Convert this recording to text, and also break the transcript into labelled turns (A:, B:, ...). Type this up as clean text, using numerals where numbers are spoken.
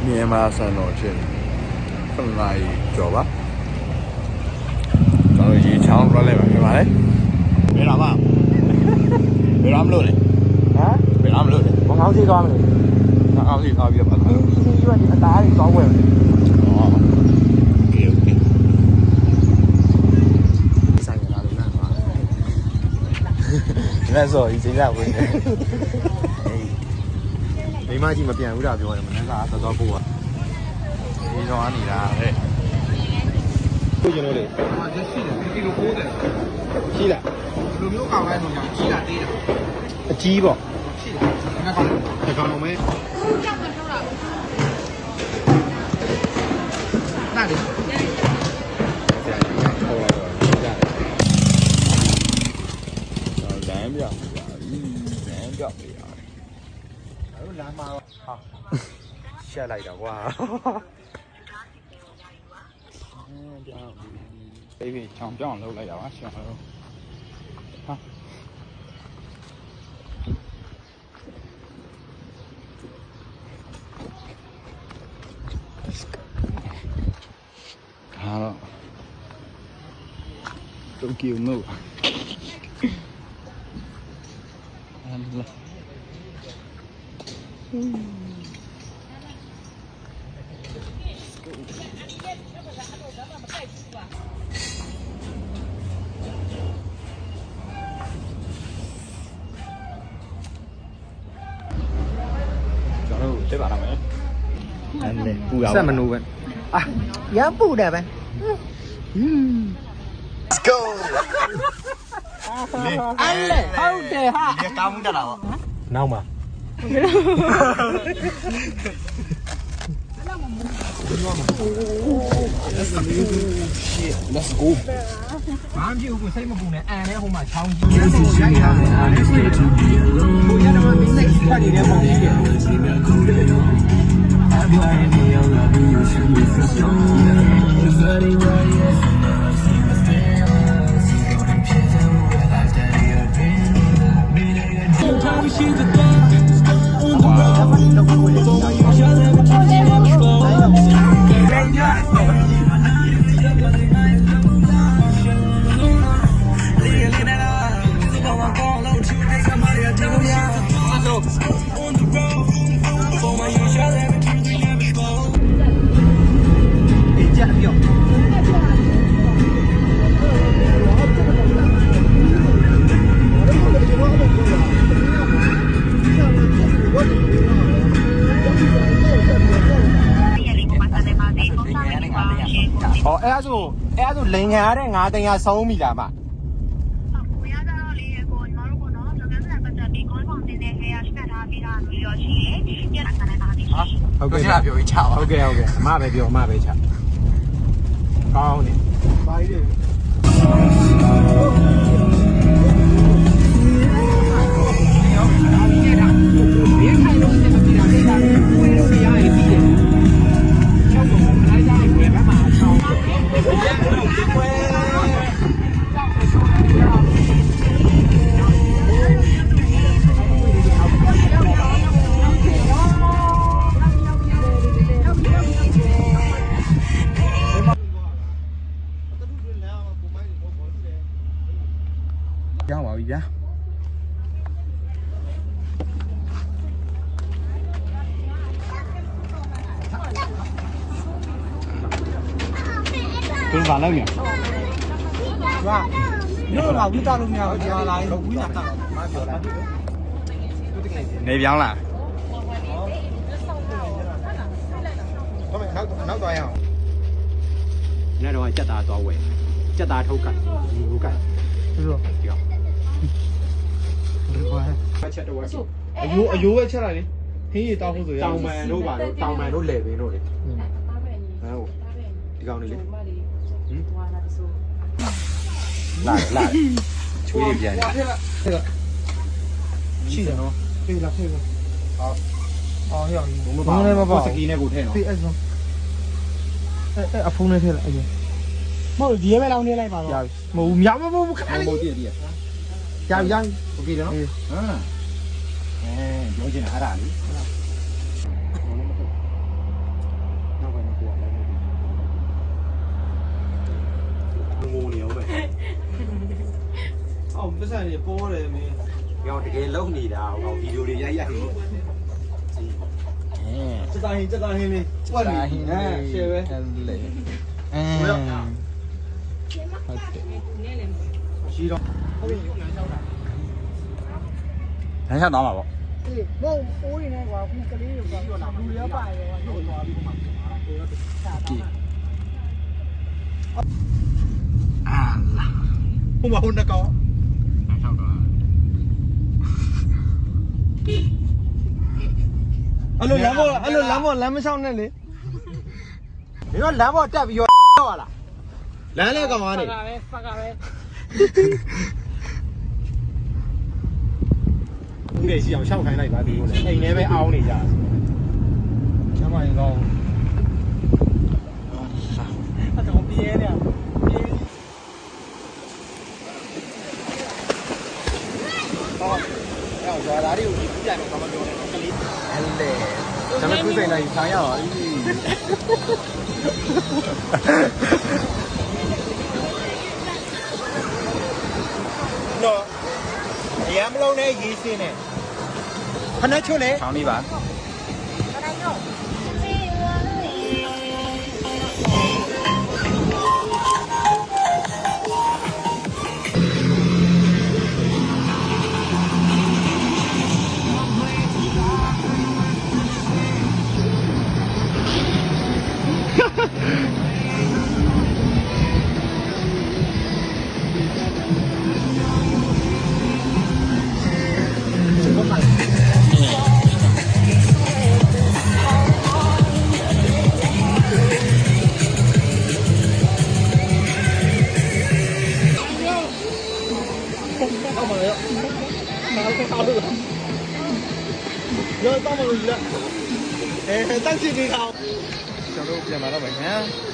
A: မြန်မာစံတော်ချင်းခလိုက်ကြော်ပါကျွန်တော်ရေချောင်းရလိုက်ပါခင်ဗျာလေဘယ်တော့မှဘယ်တော့မလို့လဲဟမ်ဘယ်တော့မလို့လဲဘငေါင်းစီသွားမလို့ငေါင်းစီသွားပြီးတော့ပါဒီအသားတွေကောင်းဝယ်ဩโอเคဆိုင်ရလာလို့နားပါလက်စော်ဒီစိတ်လာဝင်နေမိမကြီးမပြန်ဘူးတာပြောတယ်မနေ့ကသွားသွားပို့อ่ะဒီတော့အနေတာတဲ့ကိုကျွန်တော်လေဟာရက်ရှိတယ်ဒီလို90ရှိလားဒီလိုမျိုးအောင်လိုက်တော့ညာကြီးတာတေးတာအကြီးပေါ့ရှိတယ်ငါကောင်းတယ်ကောင်းတော့မဲကြောက်မထုတ်တာနားလေဟုတ်လိုက်တော့လမ်းပြောင်းလမ်းပြောင်းပြရတယ်အဲ့လိုလမ်းမှာဟာရှက်လိုက်တာကွာပြောင်းပြီဘေးချောင်းပြောင်းလောက်လိုက်ရပါရှောင်းလို့ဟာတိုကျိုနို့အဲ့လာ对吧？他们，什么路呗？啊，也不的呗。Let's go。哎嘞，好的哈。你干不得了。闹吗？Let's go。马上就不什么不呢？俺那后嘛长期。我家他妈没那看你连跑一遍。လင်ငါတဲ့ငါတင်ရဆုံးပြီလားမကိုရကြတော့လေကိုညီမတို့ကနော်လုပ်ငန်းစဉ်ပတ်သက်ပြီးကောင်းဆောင်တင်တဲ့ခေရရှိမှတ်ထားပြီးတာလို့ရောရှိတယ်ပြန်လာခံနိုင်ပါသည်ဟုတ်ကဲ့ပြောပြီးချပါဟုတ်ကဲ့အမပဲပြောအမပဲချကောင်းနေပါရီးကြောင်းပါပြီဗျာဘယ်ဘာလဲမြေဟာညတော့ဝိတာလို့မရဘူးကြာလာရင်ဝိတာတာမပြောလားနေပြောင်းလားဟုတ်မယ်နောက်သွားရအောင်ညတော့ကြက်သားသွားဝယ်ကြက်သားထုတ်ကလူကဆိုတော့ပြောချက်တော့အယိုးပဲချက်လိုက်လေဟင်းရီတောက်ဖို့ဆိုရတောင်မန်တို့ပါတော့တောင်မန်တို့လဲပင်တို့လေဟမ်ဟုတ်ဒီကောင်လေးလေဟင်လာချွေးပြန်တယ်ရှိတယ်နော်ပြေးလာပြေးလာအော်ဟဲ့ဘုံလည်းမပေါ့စကီနဲ့ကိုထဲနော်အဲ့ဆုံးအဲ့အဖုံးနဲ့ထဲလိုက်အဲ့မဟုတ်ဒီရဲပဲလောင်းနေလိုက်ပါတော့မဟုတ်မြောက်မဟုတ်ခဏလေးမဟုတ်တည်းကြာပြီโอเคနော်ဟမ်ပြောချင်တာအဲ့ဒါလေ အောင်ပတ်စံနေပေါ်တယ်မင်း။ရောတကယ်လုံနေတာဟောဗီဒီယိုတွေရိုက်နေ။စတာဟင်းလေးပွက်နေရှယ်ပဲ။ဟုတ်တယ်ရှိတော့ဟုတ်ပြီလမ်းလျှောက်တာလမ်းလျှောက်သွားမှာပေါ့အေးဘုံအိုးနေကွာခုကလေးတွေကလူရပါရောဟိုသွားပြီးမှကြည့်အာလာဟိုမှာဟိုနှကောင်လမ်းလျှောက်တော့အဲ့လိုလမ်းမလျှောက်နဲ့လေမင်းကလမ်းပေါ်တက်ပြီးရောတော့လားလမ်းလည်းကောင်သွားနေဖက်ကပဲဦးလေးရှိအောင်ရှောက်ခိုင်းလိုက်ပါဒီလိုလေအိမ်ထဲပဲအောင်းနေကြချမ်းမရင်ကောင်းအဲ့တော့ပြဲနေပြဲဟောအဲ့တော့ဒါတွေကိုဒီပြတ်တော့မပြောနဲ့ကလေးအဲ့လေကျွန်တော်ခုစိတ်လိုက်ထားရပါနော်အရမ်းမလုံးနဲ့ရေးစင်းနဲ့ခဏချွတ်လေဆောင်းလေးပါရောတော့မလို့ရအဲတန်းစီနေတော့ကျွန်တော်ပြန်လာတော့မယ်နော်